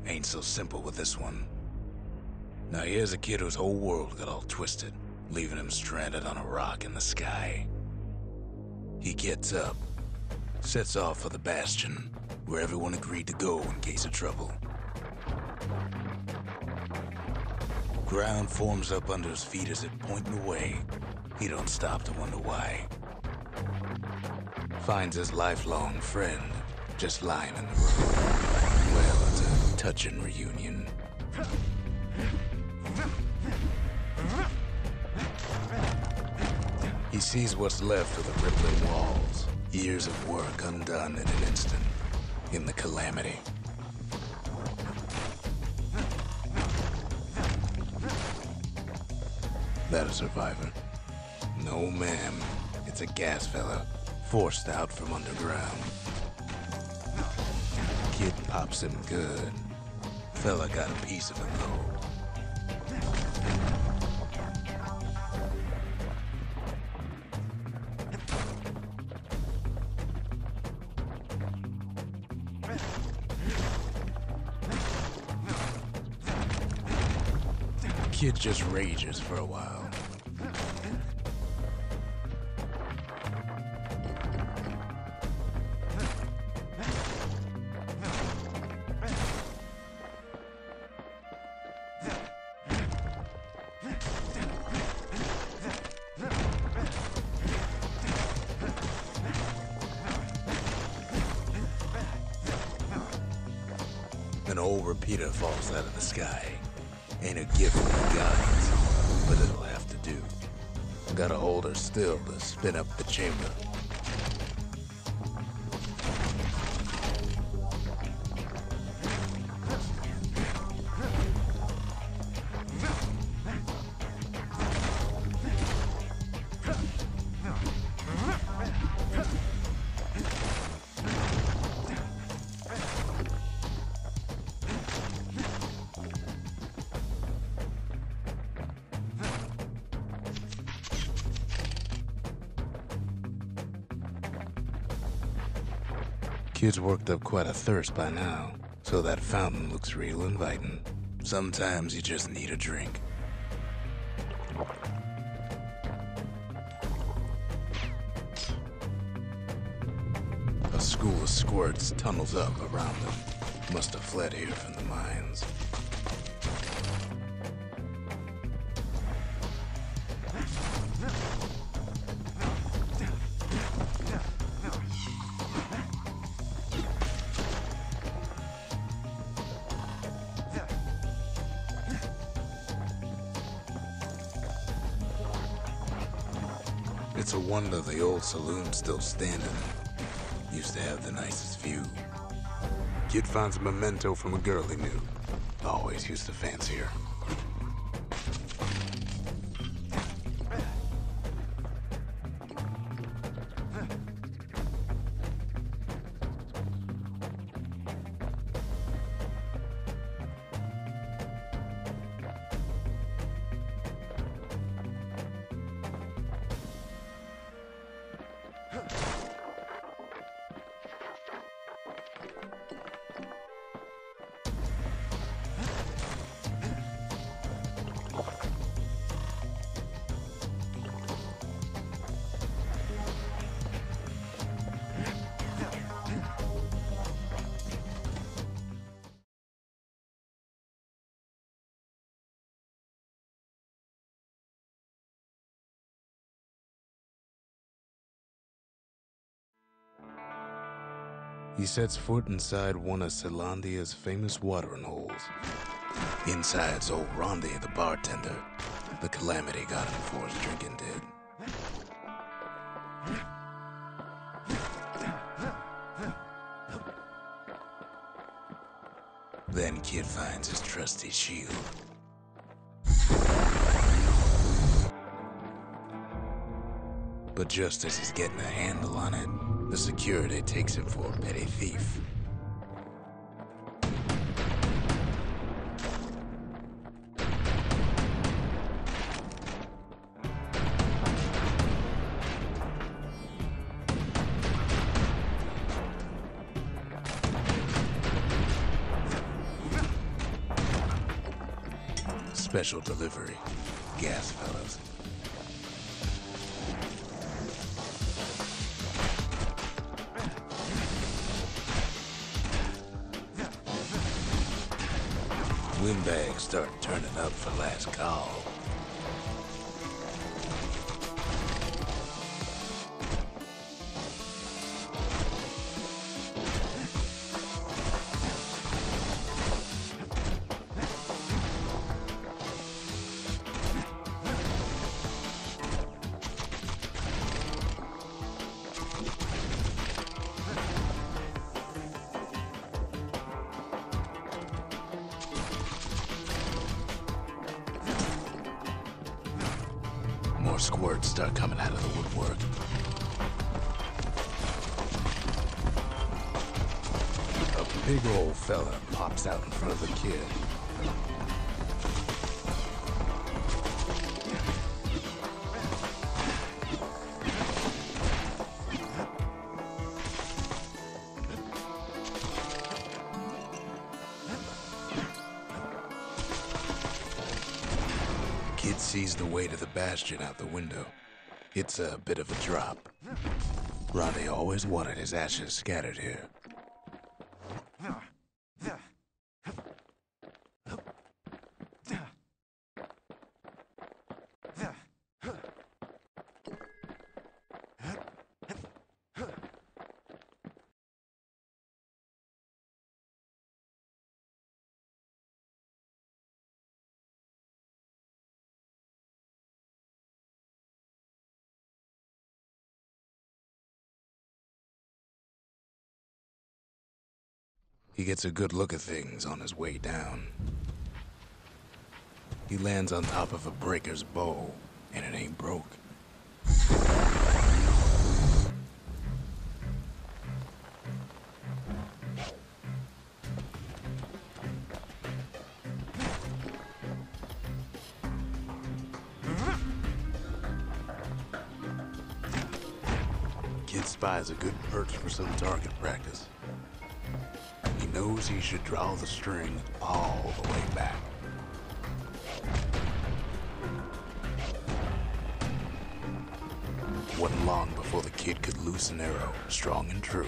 Ain't so simple with this one. Now here's a kid whose whole world got all twisted, leaving him stranded on a rock in the sky. He gets up, sets off for the Bastion, where everyone agreed to go in case of trouble. Ground forms up under his feet as it pointing away. He don't stop to wonder why. Finds his lifelong friend just lying in the road. Well, it's a touching reunion. He sees what's left of the rippling walls. Years of work undone in an instant. In the calamity. That a survivor? No, ma'am. It's a gas fella, forced out from underground. Kid pops him good. Fella got a piece of him, though. Kid just rages for a while. An old repeater falls out of the sky. Ain't a gift from the gods, but it'll have to do. Gotta hold her still to spin up the chamber. Kid's worked up quite a thirst by now, so that fountain looks real inviting. Sometimes you just need a drink. A school of squirts tunnels up around them. Must have fled here from the mines. It's a wonder the old saloon's still standing. Used to have the nicest view. Kid finds a memento from a girl he knew. Always used to fancy her. He sets foot inside one of Zealandia's famous watering holes. Inside's old Rondi, the bartender. The calamity got him before his drinking did. Then Kid finds his trusty shield. But just as he's getting a handle on it, the security takes him for a petty thief. Special delivery. Gas fellas. Windbags start turning up for last call. More squirts start coming out of the woodwork. A big old fella pops out in front of the kid. Kid sees the way to the Bastion out the window. It's a bit of a drop. Ronnie always wanted his ashes scattered here. He gets a good look at things on his way down. He lands on top of a breaker's bow, and it ain't broke. Kid spies a good perch for some target practice. He knows he should draw the string all the way back. Wasn't long before the kid could loose an arrow, strong and true.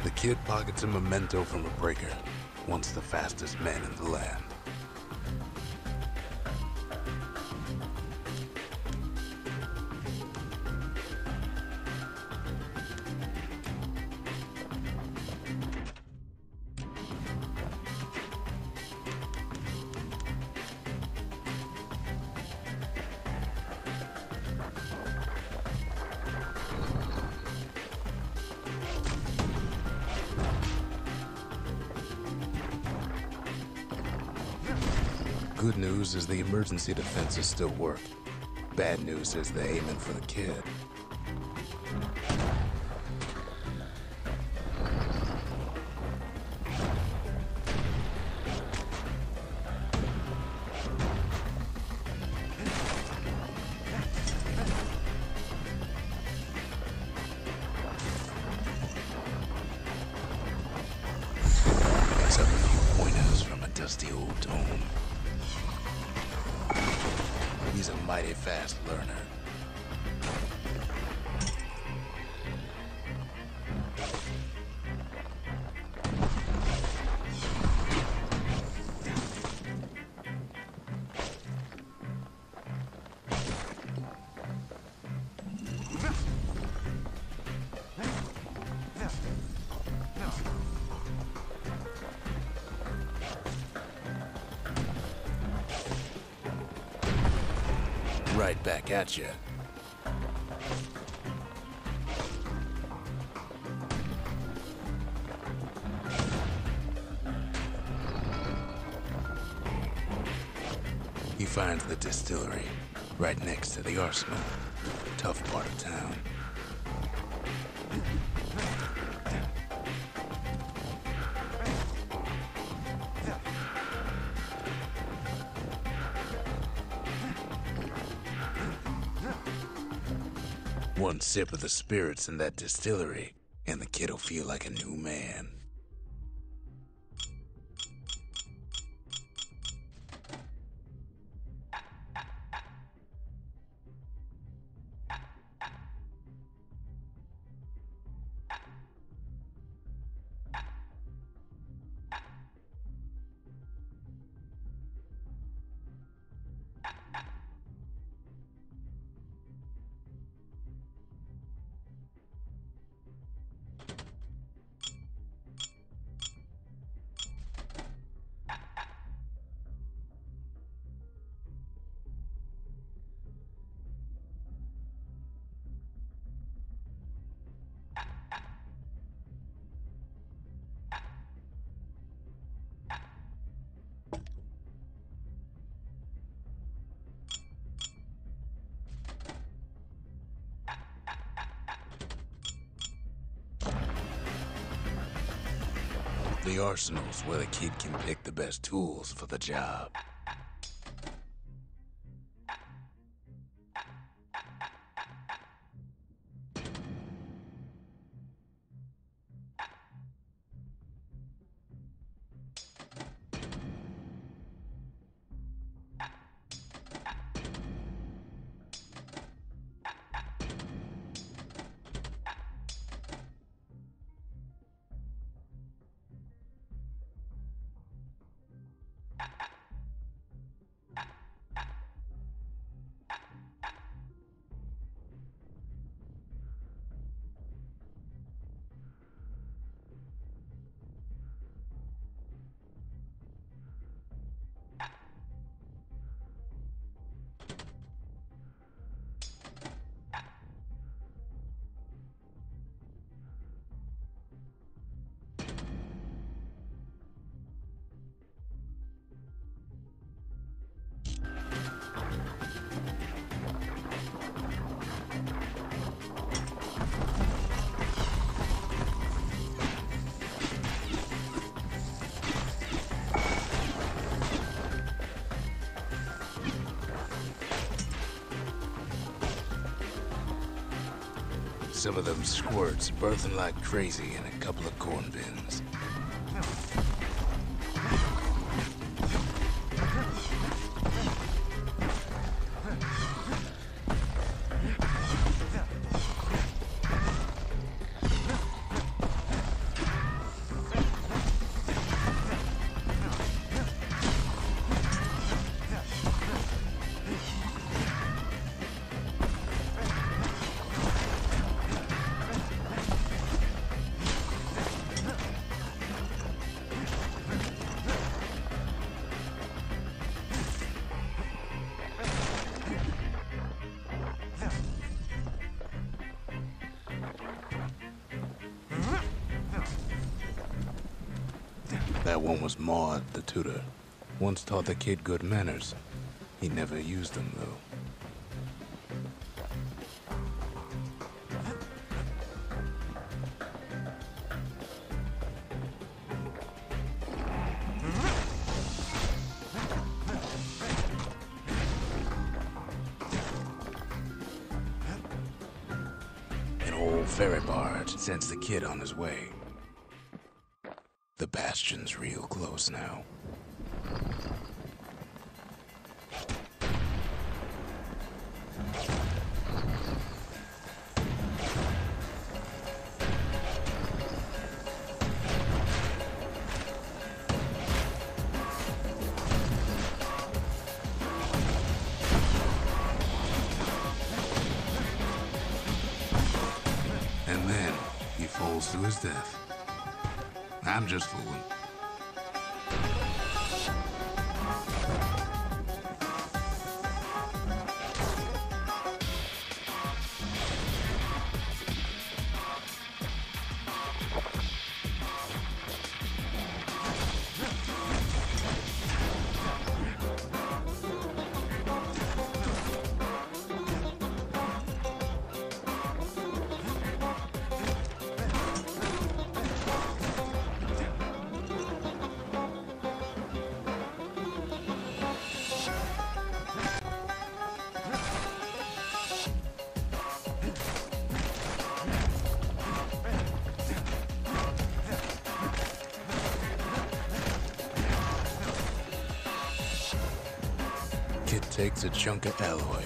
The kid pockets a memento from a breaker, once the fastest man in the land. Good news is the emergency defenses still work. Bad news is they're aiming for the kid. Picks up a few pointers from a dusty old tome. He's a mighty fast learner. Right back at you. He finds the distillery right next to the arsenal. Tough part of town. One sip of the spirits in that distillery, and the kid'll feel like a new man. The arsenal's where the kid can pick the best tools for the job. Some of them squirts birthing like crazy in a couple of corn bins. That one was Maud, the tutor. Once taught the kid good manners. He never used them, though. An old ferry barge sends the kid on his way. The Bastion's real close now. And then he falls to his death. I'm just fooling. Kid takes a chunk of alloy.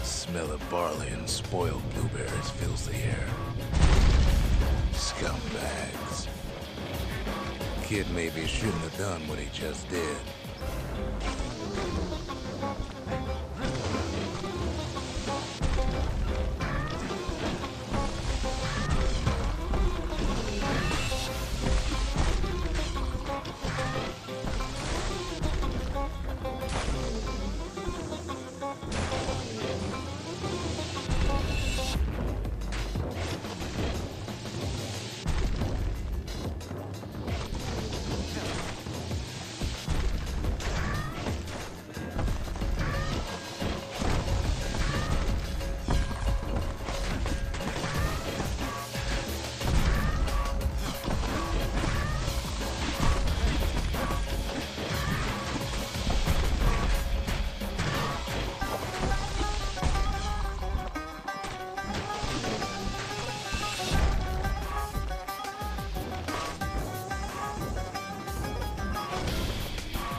Smell of barley and spoiled blueberries fills the air. Scumbags. Kid maybe shouldn't have done what he just did.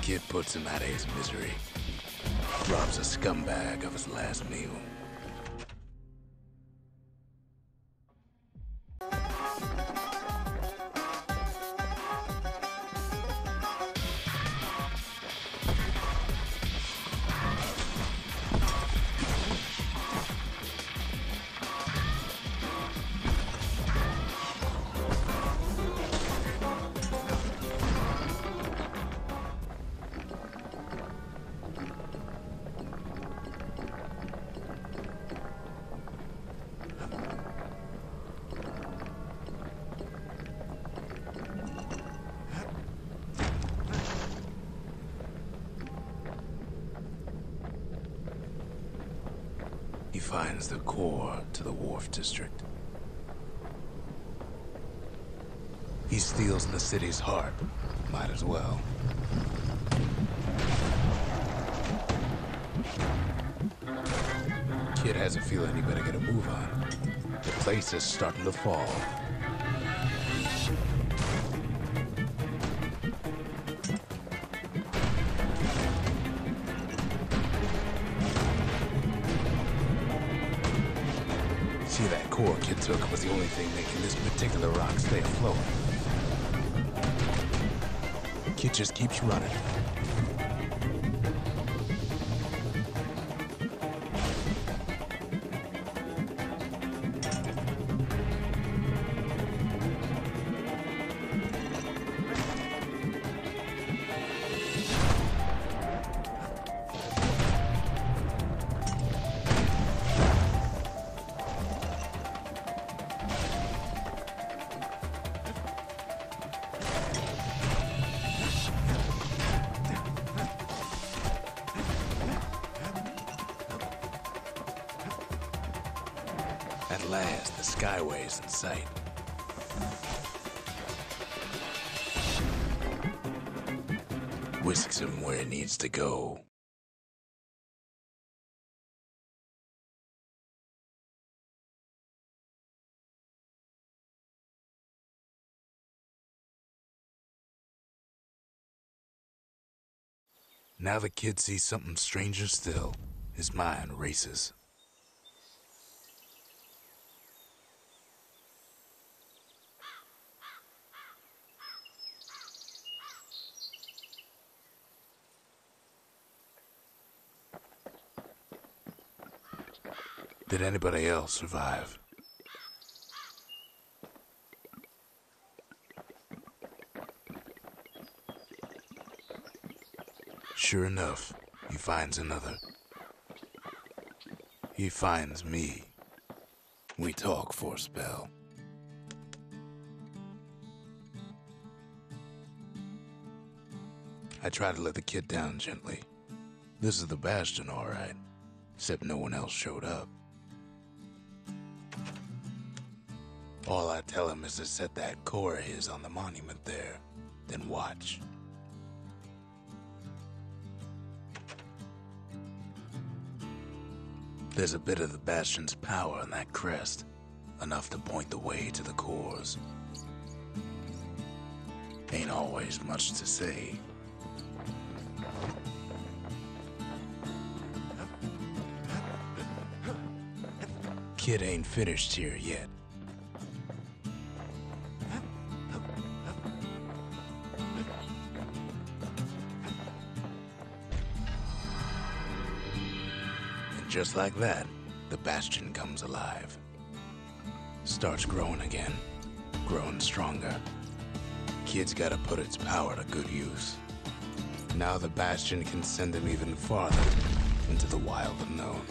Kid puts him out of his misery. Robs a scumbag of his last meal. He finds the core to the Wharf District. He steals the city's heart. Might as well. Kid has a feeling he better get a move on. The place is starting to fall. See, that core Kid took was the only thing making this particular rock stay afloat. Kid just keeps running. At last, the Skyway's in sight. Whisks him where he needs to go. Now the kid sees something stranger still. His mind races. Did anybody else survive? Sure enough, he finds another. He finds me. We talk for a spell. I try to let the kid down gently. This is the Bastion, all right. Except no one else showed up. All I tell him is to set that core of his on the monument there, then watch. There's a bit of the Bastion's power in that crest, enough to point the way to the cores. ain't always much to say. Kid ain't finished here yet. And just like that, the Bastion comes alive. Starts growing again, growing stronger. Kid's gotta put its power to good use. Now the Bastion can send him even farther into the wild unknown.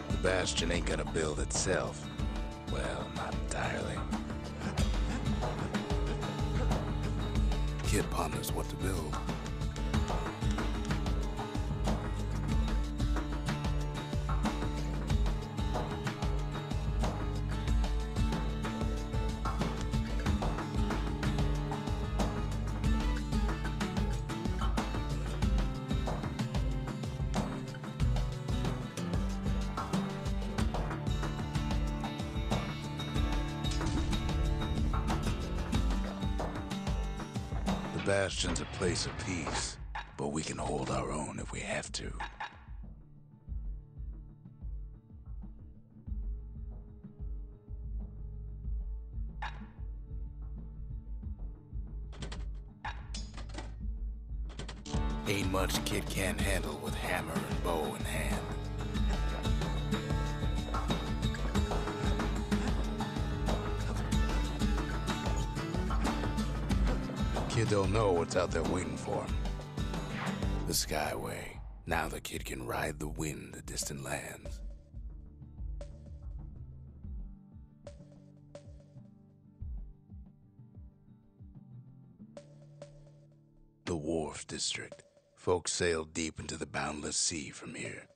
The Bastion ain't gonna build itself. Well, not entirely. Kid ponders what to build. The Bastion's a place of peace, but we can hold our own if we have to. Ain't much Kid can't handle with hammer and bow in hand. Kid don't know what's out there waiting for him. The Skyway. Now the kid can ride the wind to distant lands. The Wharf District. Folks sail deep into the boundless sea from here.